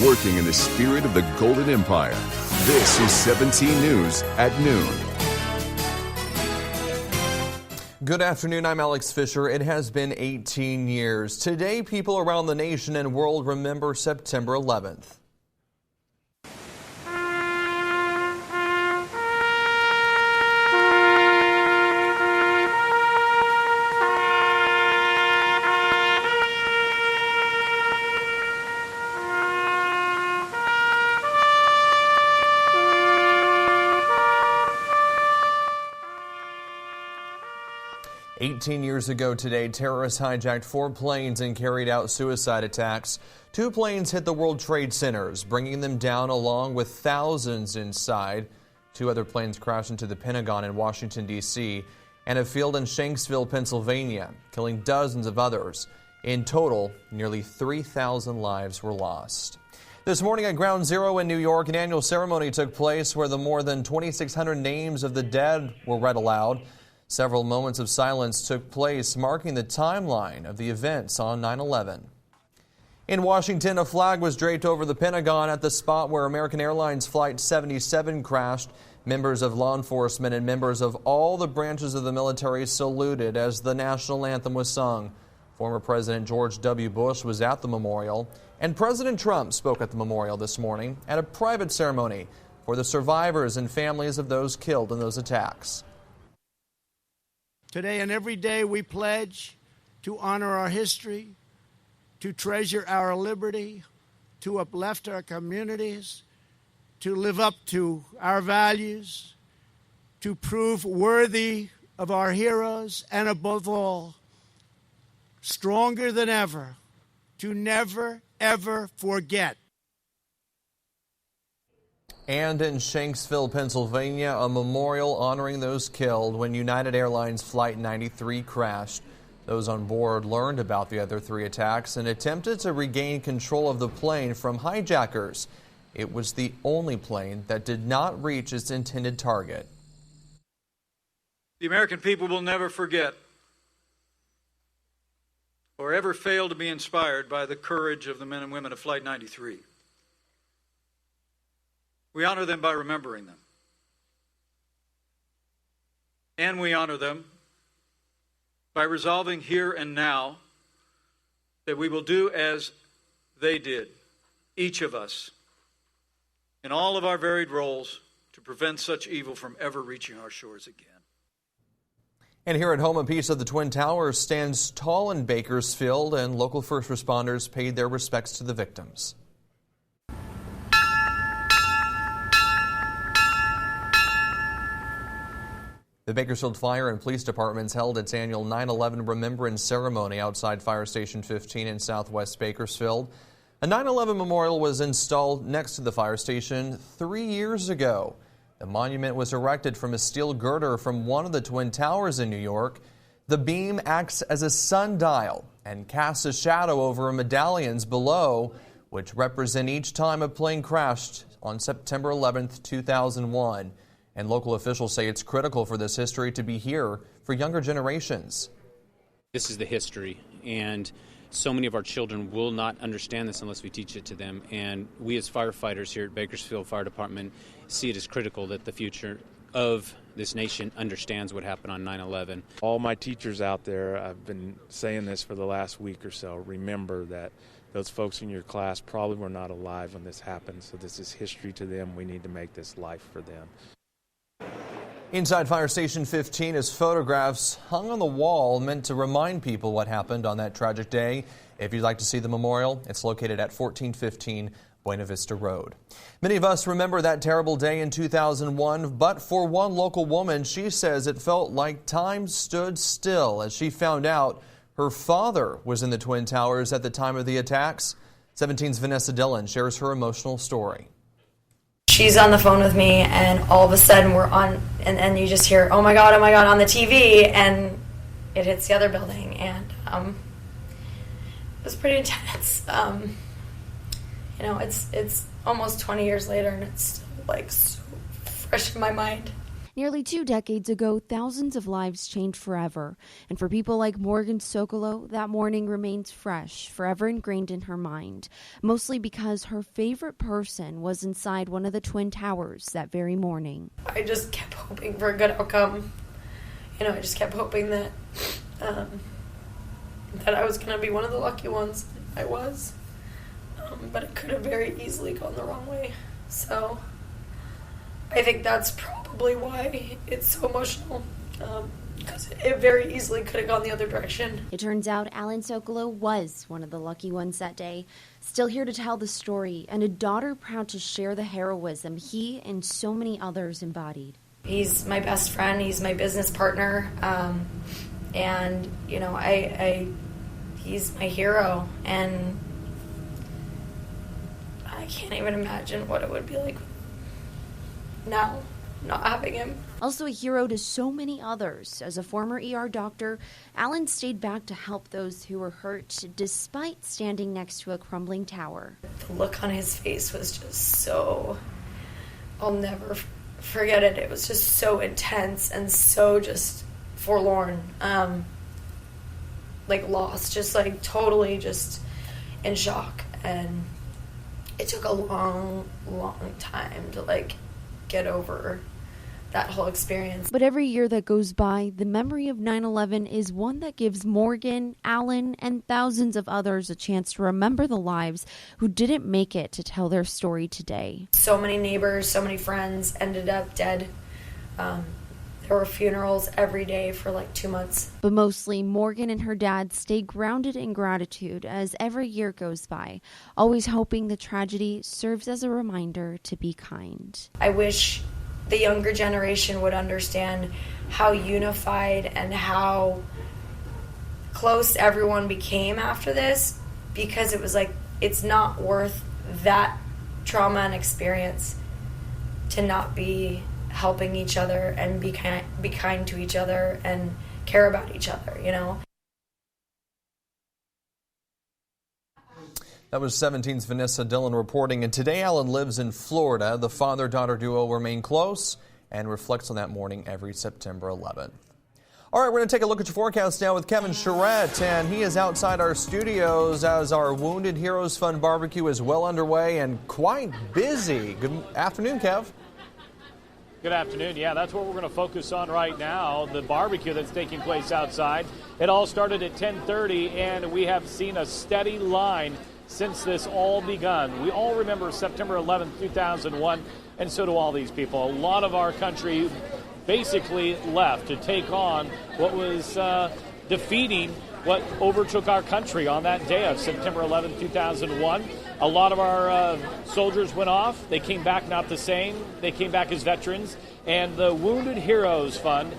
working in the spirit of the Golden Empire. This is 17 News at noon. Good afternoon, I'm Alex Fisher. It has been 18 years. Today, people around the nation and world remember September 11th. 18 years ago today, terrorists hijacked 4 planes and carried out suicide attacks. 2 planes hit the World Trade Centers, bringing them down along with thousands inside. 2 other planes crashed into the Pentagon in Washington, D.C., and a field in Shanksville, Pennsylvania, killing dozens of others. In total, nearly 3,000 lives were lost. This morning at Ground Zero in New York, an annual ceremony took place where the more than 2,600 names of the dead were read aloud. Several moments of silence took place, marking the timeline of the events on 9/11. In Washington, a flag was draped over the Pentagon at the spot where American Airlines Flight 77 crashed. Members of law enforcement and members of all the branches of the military saluted as the national anthem was sung. Former President George W. Bush was at the memorial, and President Trump spoke at the memorial this morning at a private ceremony for the survivors and families of those killed in those attacks. Today and every day we pledge to honor our history, to treasure our liberty, to uplift our communities, to live up to our values, to prove worthy of our heroes, and above all, stronger than ever, to never, ever forget. And in Shanksville, Pennsylvania, a memorial honoring those killed when United Airlines Flight 93 crashed. Those on board learned about the other 3 attacks and attempted to regain control of the plane from hijackers. It was the only plane that did not reach its intended target. The American people will never forget or ever fail to be inspired by the courage of the men and women of Flight 93. We honor them by remembering them. And we honor them by resolving here and now that we will do as they did, each of us, in all of our varied roles, to prevent such evil from ever reaching our shores again. And here at home, a piece of the Twin Towers stands tall in Bakersfield, and local first responders paid their respects to the victims. The Bakersfield Fire and Police Departments held its annual 9/11 Remembrance Ceremony outside Fire Station 15 in southwest Bakersfield. A 9/11 memorial was installed next to the fire station 3 years ago. The monument was erected from a steel girder from one of the Twin Towers in New York. The beam acts as a sundial and casts a shadow over medallions below, which represent each time a plane crashed on September 11th, 2001. And local officials say it's critical for this history to be here for younger generations. This is the history, and so many of our children will not understand this unless we teach it to them. And we as firefighters here at Bakersfield Fire Department see it as critical that the future of this nation understands what happened on 9/11. All my teachers out there, I've been saying this for the last week or so, remember that those folks in your class probably were not alive when this happened, so this is history to them. We need to make this life for them. Inside Fire Station 15 is photographs hung on the wall meant to remind people what happened on that tragic day. If you'd like to see the memorial, it's located at 1415 Buena Vista Road. Many of us remember that terrible day in 2001, but for one local woman, she says it felt like time stood still as she found out her father was in the Twin Towers at the time of the attacks. 17's Vanessa Dillon shares her emotional story. She's on the phone with me, and all of a sudden we're on, and you just hear, oh my God, on the TV, and it hits the other building, and it was pretty intense. It's almost 20 years later, and it's still like so fresh in my mind. Nearly 2 decades ago, thousands of lives changed forever. And for people like Morgan Sokolow, that morning remains fresh, forever ingrained in her mind. Mostly because her favorite person was inside one of the Twin Towers that very morning. I just kept hoping for a good outcome. I just kept hoping that that I was going to be one of the lucky ones. I was. But it could have very easily gone the wrong way. So I think that's probably why it's so emotional, because it very easily could have gone the other direction. It turns out Alan Sokolow was one of the lucky ones that day, still here to tell the story, and a daughter proud to share the heroism he and so many others embodied. He's my best friend. He's my business partner, and he's my hero, and I can't even imagine what it would be like now, not having him. Also a hero to so many others. As a former ER doctor, Alan stayed back to help those who were hurt, despite standing next to a crumbling tower. The look on his face was just so... I'll never forget it. It was just so intense and so just forlorn. Lost, just totally just in shock. And it took a long, long time to get over that whole experience. But every year that goes by, the memory of 9/11 is one that gives Morgan, Alan, and thousands of others a chance to remember the lives who didn't make it to tell their story today. So many neighbors, so many friends ended up dead. There were funerals every day for 2 months. But mostly, Morgan and her dad stay grounded in gratitude as every year goes by, always hoping the tragedy serves as a reminder to be kind. I wish the younger generation would understand how unified and how close everyone became after this, because it was it's not worth that trauma and experience to not be helping each other and be kind to each other and care about each other, That was 17's Vanessa Dillon reporting. And today, Alan lives in Florida. The father-daughter duo remain close and reflects on that morning every September 11th. All right, we're going to take a look at your forecast now with Kevin Charette, and he is outside our studios as our Wounded Heroes Fund barbecue is well underway and quite busy. Good afternoon, Kev. Good afternoon. Yeah, that's what we're going to focus on right now, the barbecue that's taking place outside. It all started at 10:30, and we have seen a steady line since this all begun. We all remember September 11th, 2001, and so do all these people. A lot of our country basically left to take on what was defeating what overtook our country on that day of September 11th, 2001. A lot of our soldiers went off. They came back not the same. They came back as veterans. And the Wounded Heroes Fund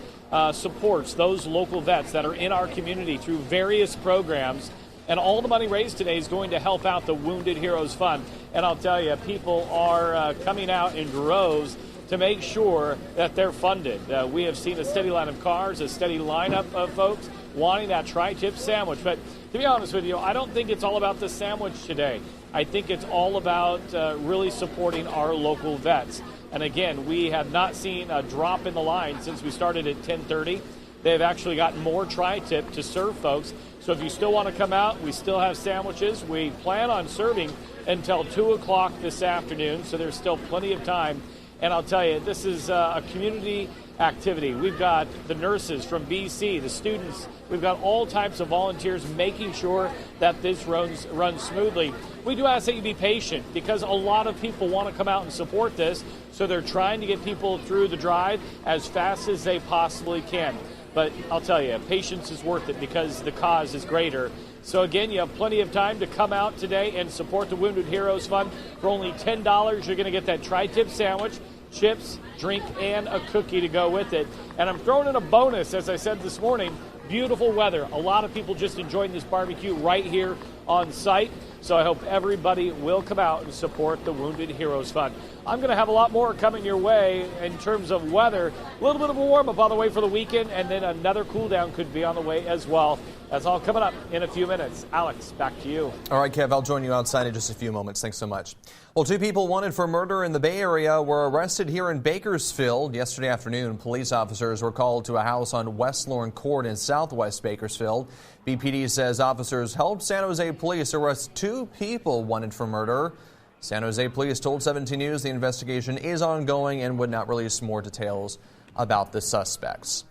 supports those local vets that are in our community through various programs. And all the money raised today is going to help out the Wounded Heroes Fund. And I'll tell you, people are coming out in droves to make sure that they're funded. We have seen a steady line of cars, a steady lineup of folks wanting that tri-tip sandwich. But to be honest with you, I don't think it's all about the sandwich today. I think it's all about really supporting our local vets. And again, we have not seen a drop in the line since we started at 10:30. They've actually gotten more tri-tip to serve folks. So if you still want to come out, we still have sandwiches. We plan on serving until 2 o'clock this afternoon, so there's still plenty of time. And I'll tell you, this is a community activity. We've got the nurses from BC, the students. We've got all types of volunteers making sure that this runs smoothly. We do ask that you be patient because a lot of people want to come out and support this, so they're trying to get people through the drive as fast as they possibly can. But I'll tell you, patience is worth it because the cause is greater. So again, you have plenty of time to come out today and support the Wounded Heroes Fund. For only $10, you're going to get that tri-tip sandwich, chips, drink, and a cookie to go with it. And I'm throwing in a bonus, as I said this morning, beautiful weather. A lot of people just enjoying this barbecue right here on site. So I hope everybody will come out and support the Wounded Heroes Fund. I'm going to have a lot more coming your way in terms of weather. A little bit of a warm-up on the way for the weekend, and then another cool-down could be on the way as well. That's all coming up in a few minutes. Alex, back to you. All right, Kev, I'll join you outside in just a few moments. Thanks so much. Well, 2 people wanted for murder in the Bay Area were arrested here in Bakersfield. Yesterday afternoon, police officers were called to a house on West Lorne Court in southwest Bakersfield. BPD says officers helped San Jose police arrest 2 people wanted for murder. San Jose police told 17 News the investigation is ongoing and would not release more details about the suspects.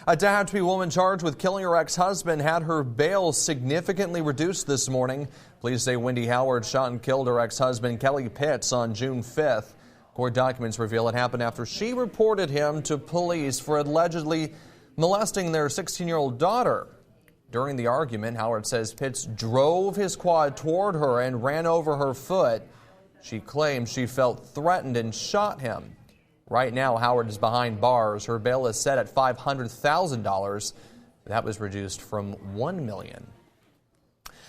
A Tehachapi woman charged with killing her ex-husband had her bail significantly reduced this morning. Police say Wendy Howard shot and killed her ex-husband Kelly Pitts on June 5th. Court documents reveal it happened after she reported him to police for allegedly molesting their 16-year-old daughter. During the argument, Howard says Pitts drove his quad toward her and ran over her foot. She claims she felt threatened and shot him. Right now, Howard is behind bars. Her bail is set at $500,000. That was reduced from $1 million.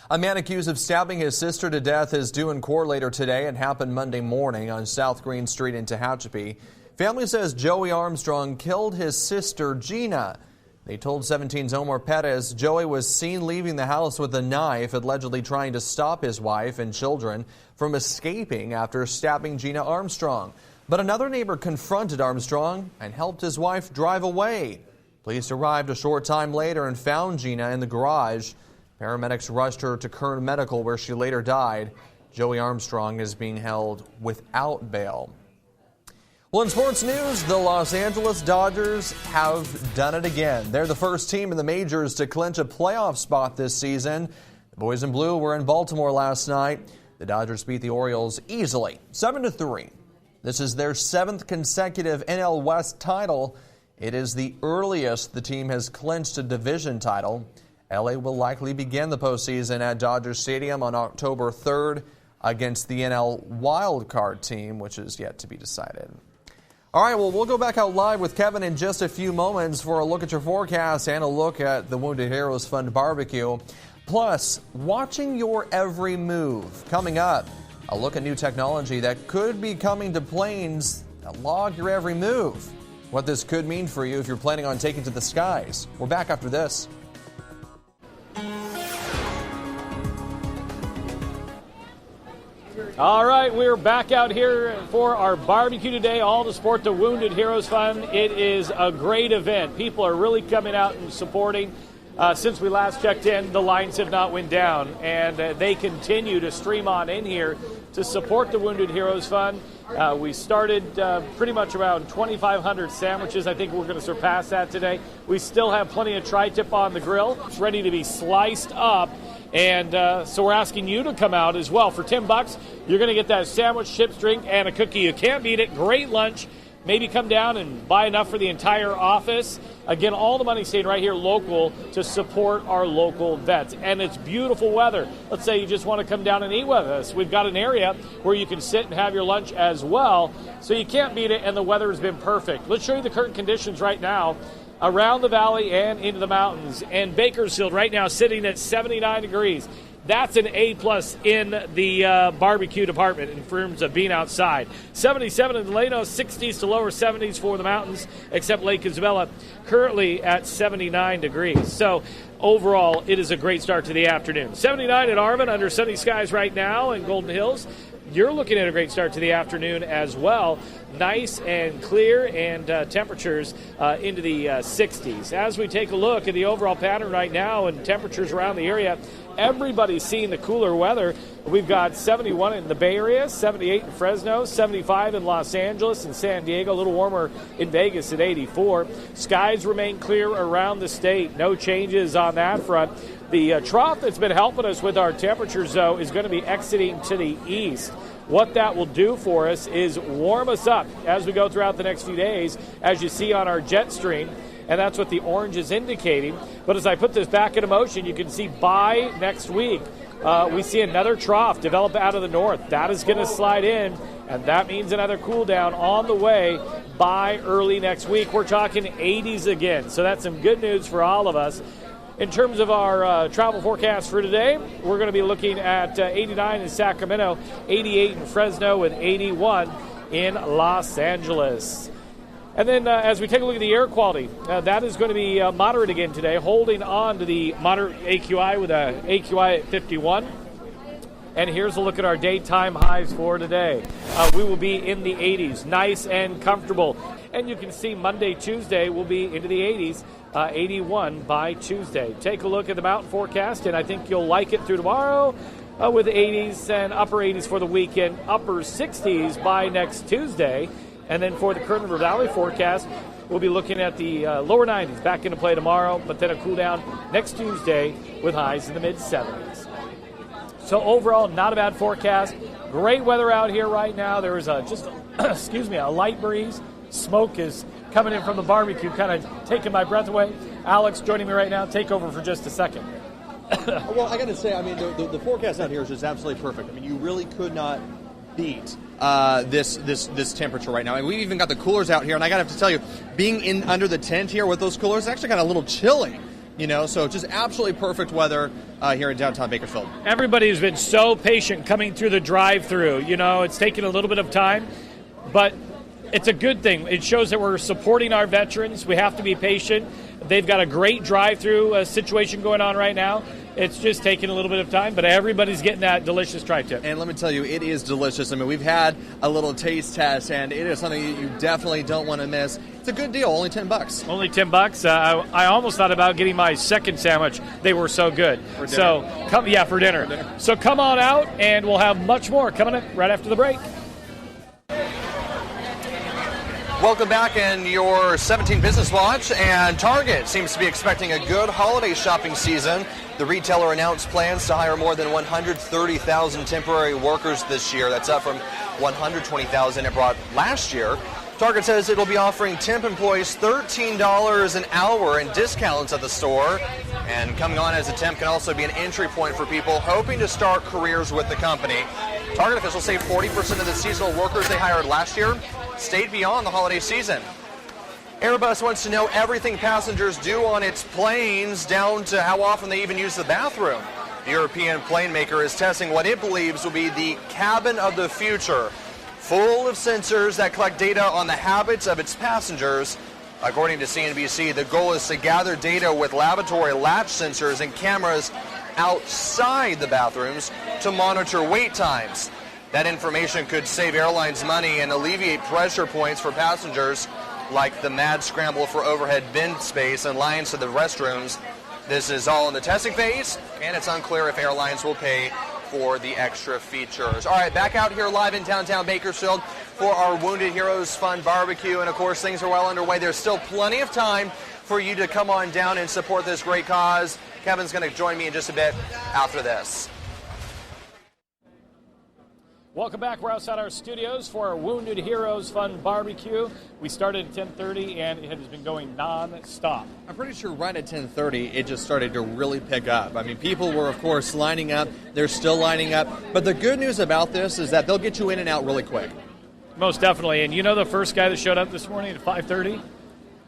A man accused of stabbing his sister to death is due in court later today. It happened Monday morning on South Green Street in Tehachapi. Family says Joey Armstrong killed his sister, Gina. They told 17's Omar Perez Joey was seen leaving the house with a knife, allegedly trying to stop his wife and children from escaping after stabbing Gina Armstrong. But another neighbor confronted Armstrong and helped his wife drive away. Police arrived a short time later and found Gina in the garage. Paramedics rushed her to Kern Medical, where she later died. Joey Armstrong is being held without bail. Well, in sports news, the Los Angeles Dodgers have done it again. They're the first team in the majors to clinch a playoff spot this season. The boys in blue were in Baltimore last night. The Dodgers beat the Orioles easily, 7-3. This is their 7th consecutive NL West title. It is the earliest the team has clinched a division title. LA will likely begin the postseason at Dodger Stadium on October 3rd against the NL wildcard team, which is yet to be decided. All right, well, we'll go back out live with Kevin in just a few moments for a look at your forecast and a look at the Wounded Heroes Fund barbecue. Plus, watching your every move. Coming up, a look at new technology that could be coming to planes that log your every move. What this could mean for you if you're planning on taking to the skies. We're back after this. All right, we're back out here for our barbecue today, all to support the Wounded Heroes Fund. It is a great event. People are really coming out and supporting. Since we last checked in, the lines have not went down, and they continue to stream on in here to support the Wounded Heroes Fund. We started pretty much around 2,500 sandwiches. I think we're going to surpass that today. We still have plenty of tri-tip on the grill. It's ready to be sliced up. And so we're asking you to come out as well. For $10, you're going to get that sandwich, chips, drink, and a cookie. You can't beat it. Great lunch. Maybe come down and buy enough for the entire office. Again, all the money staying right here local to support our local vets. And it's beautiful weather. Let's say you just want to come down and eat with us. We've got an area where you can sit and have your lunch as well. So you can't beat it, and the weather has been perfect. Let's show you the current conditions right now around the valley and into the mountains. And Bakersfield right now sitting at 79 degrees. That's an A+ in the barbecue department in terms of being outside. 77 in Delano, 60s to lower 70s for the mountains, except Lake Isabella, currently at 79 degrees. So overall, it is a great start to the afternoon. 79 at Arvin, under sunny skies right now in Golden Hills. You're looking at a great start to the afternoon as well. Nice and clear, and temperatures into the 60s. As we take a look at the overall pattern right now and temperatures around the area, everybody's seeing the cooler weather. We've got 71 in the Bay Area, 78 in Fresno, 75 in Los Angeles and San Diego, a little warmer in Vegas at 84. Skies remain clear around the state. No changes on that front. The trough that's been helping us with our temperatures, though, is going to be exiting to the east. What that will do for us is warm us up as we go throughout the next few days, as you see on our jet stream, and that's what the orange is indicating. But as I put this back into motion, you can see by next week, we see another trough develop out of the north. That is going to slide in, and that means another cool down on the way by early next week. We're talking 80s again, so that's some good news for all of us. In terms of our travel forecast for today, we're going to be looking at 89 in Sacramento, 88 in Fresno, with 81 in Los Angeles. And then as we take a look at the air quality, that is going to be moderate again today, holding on to the moderate AQI with a AQI at 51. And here's a look at our daytime highs for today. We will be in the 80s, nice and comfortable. And you can see Monday, Tuesday will be into the 80s, 81 by Tuesday. Take a look at the mountain forecast, and I think you'll like it through tomorrow with 80s and upper 80s for the weekend, upper 60s by next Tuesday. And then for the Kern River Valley forecast, we'll be looking at the lower 90s back into play tomorrow, but then a cool down next Tuesday with highs in the mid-70s. So overall, not a bad forecast. Great weather out here right now. There is a light breeze. Smoke is coming in from the barbecue, kind of taking my breath away. Alex joining me right now. Take over for just a second. Well, I got to say, I mean, the forecast out here is just absolutely perfect. I mean, you really could not beat this temperature right now. And we've even got the coolers out here, and I got to have to tell you, being in under the tent here with those coolers, it's actually kind of a little chilly. You know, so just absolutely perfect weather here in downtown Bakersfield. Everybody's been so patient coming through the drive-through. You know, it's taken a little bit of time, but it's a good thing. It shows that we're supporting our veterans. We have to be patient. They've got a great drive-through situation going on right now. It's just taking a little bit of time, but everybody's getting that delicious tri-tip. And let me tell you, it is delicious. I mean, we've had a little taste test, and it is something you definitely don't want to miss. It's a good deal, only $10. Only $10. I almost thought about getting my second sandwich. They were so good. For dinner. For dinner. So come on out, and we'll have much more coming up right after the break. Welcome back in your 17 Business Watch, and Target seems to be expecting a good holiday shopping season. The retailer announced plans to hire more than 130,000 temporary workers this year. That's up from 120,000 it brought last year. Target says it'll be offering temp employees $13 an hour in discounts at the store. And coming on as a temp can also be an entry point for people hoping to start careers with the company. Target officials say 40% of the seasonal workers they hired last year stayed beyond the holiday season. Airbus wants to know everything passengers do on its planes, down to how often they even use the bathroom. The European plane maker is testing what it believes will be the cabin of the future, full of sensors that collect data on the habits of its passengers. According to CNBC, the goal is to gather data with laboratory latch sensors and cameras outside the bathrooms to monitor wait times. That information could save airlines money and alleviate pressure points for passengers, like the mad scramble for overhead bin space and lines to the restrooms. This is all in the testing phase, and it's unclear if airlines will pay for the extra features. All right, back out here live in downtown Bakersfield for our Wounded Heroes Fun Barbecue, and of course things are well underway. There's still plenty of time for you to come on down and support this great cause. Kevin's going to join me in just a bit after this. Welcome back. We're outside our studios for our Wounded Heroes Fun Barbecue. We started at 10:30, and it has been going non-stop. I'm pretty sure right at 10:30, it just started to really pick up. I mean, people were, of course, lining up. They're still lining up. But the good news about this is that they'll get you in and out really quick. Most definitely. And you know the first guy that showed up this morning at 5:30?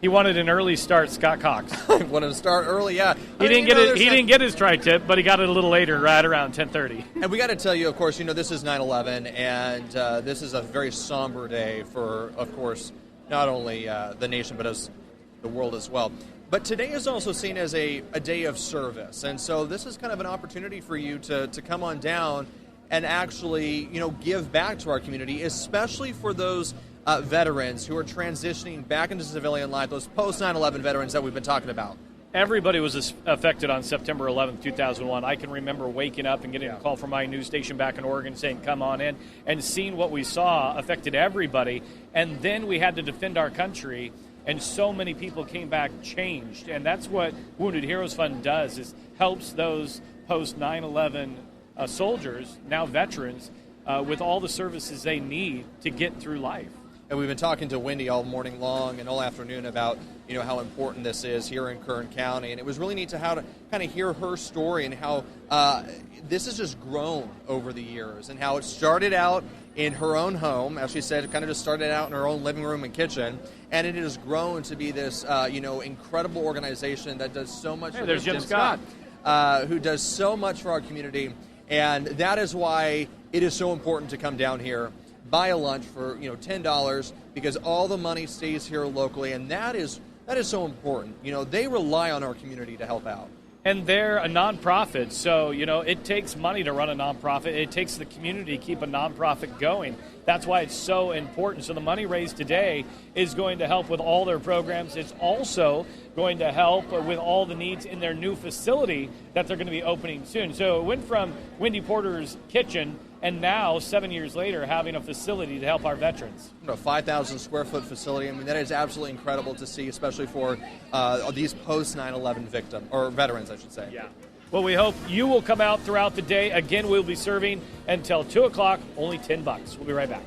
He wanted an early start, Scott Cox. Wanted to start early, yeah. He didn't get his tri-tip, but he got it a little later, right around 10:30. And we got to tell you, of course, this is 9/11, and this is a very somber day for, of course, not only the nation, but as the world as well. But today is also seen as a day of service, and so this is kind of an opportunity for you to come on down and actually, give back to our community, especially for those veterans who are transitioning back into civilian life, those post-9/11 veterans that we've been talking about. Everybody was affected on September 11th, 2001. I can remember waking up and getting a call from my news station back in Oregon saying, come on in, and seeing what we saw affected everybody. And then we had to defend our country, and so many people came back changed. And that's what Wounded Heroes Fund does, is helps those post-9/11 soldiers, now veterans, with all the services they need to get through life. And we've been talking to Wendy all morning long and all afternoon about, how important this is here in Kern County. And it was really neat to kind of hear her story and how this has just grown over the years and how it started out in her own home. As she said, it kind of just started out in her own living room and kitchen. And it has grown to be this, incredible organization that does so much. Hey, there's Jim Scott. Who does so much for our community. And that is why it is so important to come down here, buy a lunch for $10, because all the money stays here locally, and that is so important. They rely on our community to help out. And they're a nonprofit, so it takes money to run a nonprofit. It takes the community to keep a nonprofit going. That's why it's so important. So the money raised today is going to help with all their programs. It's also going to help with all the needs in their new facility that they're going to be opening soon. So it went from Wendy Porter's kitchen and now, 7 years later, having a facility to help our veterans. A 5,000 square foot facility. I mean, that is absolutely incredible to see, especially for these post 9/11 veterans, I should say. Yeah. Well, we hope you will come out throughout the day. Again, we'll be serving until 2 o'clock, only $10. We'll be right back.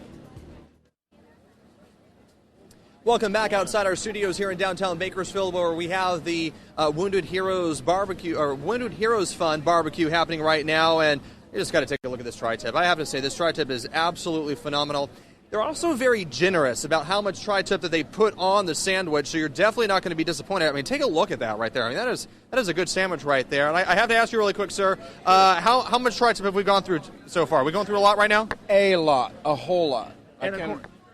Welcome back outside our studios here in downtown Bakersfield, where we have the Wounded Heroes Barbecue, or Wounded Heroes Fund barbecue happening right now, and you just got to take a look at this tri-tip. I have to say, this tri-tip is absolutely phenomenal. They're also very generous about how much tri-tip that they put on the sandwich, so you're definitely not going to be disappointed. I mean, take a look at that right there. I mean, that is a good sandwich right there. And I have to ask you really quick, sir, how much tri-tip have we gone through so far? Are we going through a lot right now? A lot, a whole lot. And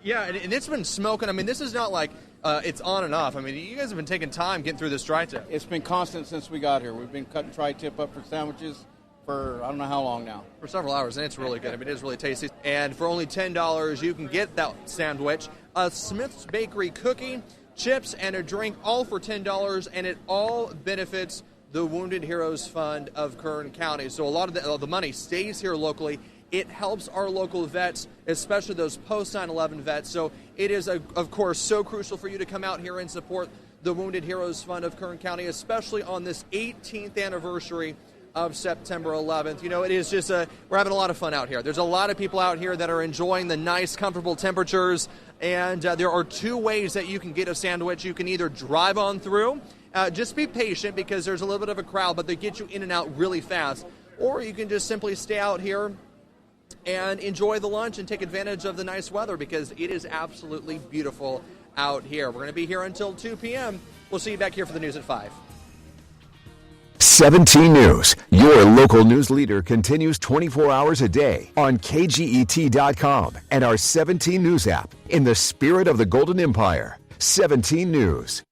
it's been smoking. I mean, this is not like it's on and off. I mean, you guys have been taking time getting through this tri-tip. It's been constant since we got here. We've been cutting tri-tip up for sandwiches for I don't know how long now. For several hours, and it's really good. I mean, it is really tasty. And for only $10, you can get that sandwich, a Smith's Bakery cookie, chips, and a drink, all for $10, and it all benefits the Wounded Heroes Fund of Kern County. So a lot of the money stays here locally. It helps our local vets, especially those post 9/11 vets. So it is, of course, so crucial for you to come out here and support the Wounded Heroes Fund of Kern County, especially on this 18th anniversary of September 11th. It is just we're having a lot of fun out here. There's a lot of people out here that are enjoying the nice, comfortable temperatures, and there are two ways that you can get a sandwich. You can either drive on through, just be patient because there's a little bit of a crowd, but they get you in and out really fast, or you can just simply stay out here and enjoy the lunch and take advantage of the nice weather because it is absolutely beautiful out here. We're going to be here until 2 p.m. We'll see you back here for the news at 5. 17 News, your local news leader, continues 24 hours a day on KGET.com and our 17 News app. In the spirit of the Golden Empire, 17 News.